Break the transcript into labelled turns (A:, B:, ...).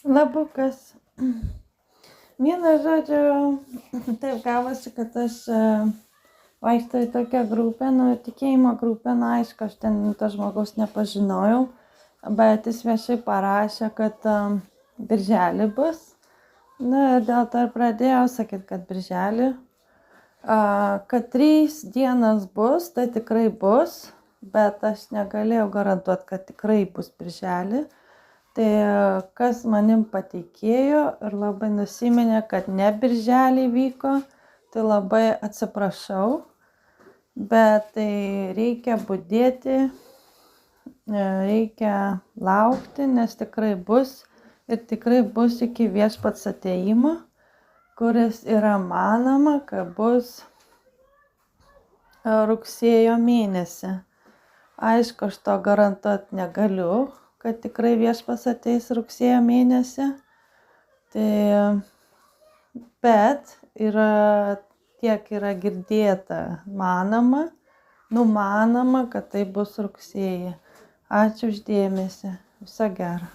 A: Labukas. Vienu žodžiu, taip gavosi, kad aš vaikštau į tokią grupę, tikėjimo grupę, aišku, aš ten to žmogaus nepažinojau, bet jis viešai parašė, kad birželį bus. Ir dėl to ir pradėjau sakyti, kad birželį, kad 3 dienas bus, tai tikrai bus, bet aš negalėjau garantuoti, kad tikrai bus birželį. Tai kas manim patikėjo ir labai nusiminė, kad ne birželį vyko, tai labai atsiprašau, bet tai reikia budėti, reikia laukti, nes tikrai bus ir tikrai bus iki viešpats atėjimo, kuris yra manoma, kad bus rugsėjo mėnesį. Aišku, aš to garantuoti negaliu, kad tikrai viešpats ateis rugsėjo mėnesį. Bet tiek yra girdėta, numanoma, kad tai bus rugsėjį. Ačiū už dėmesį. Viso gero.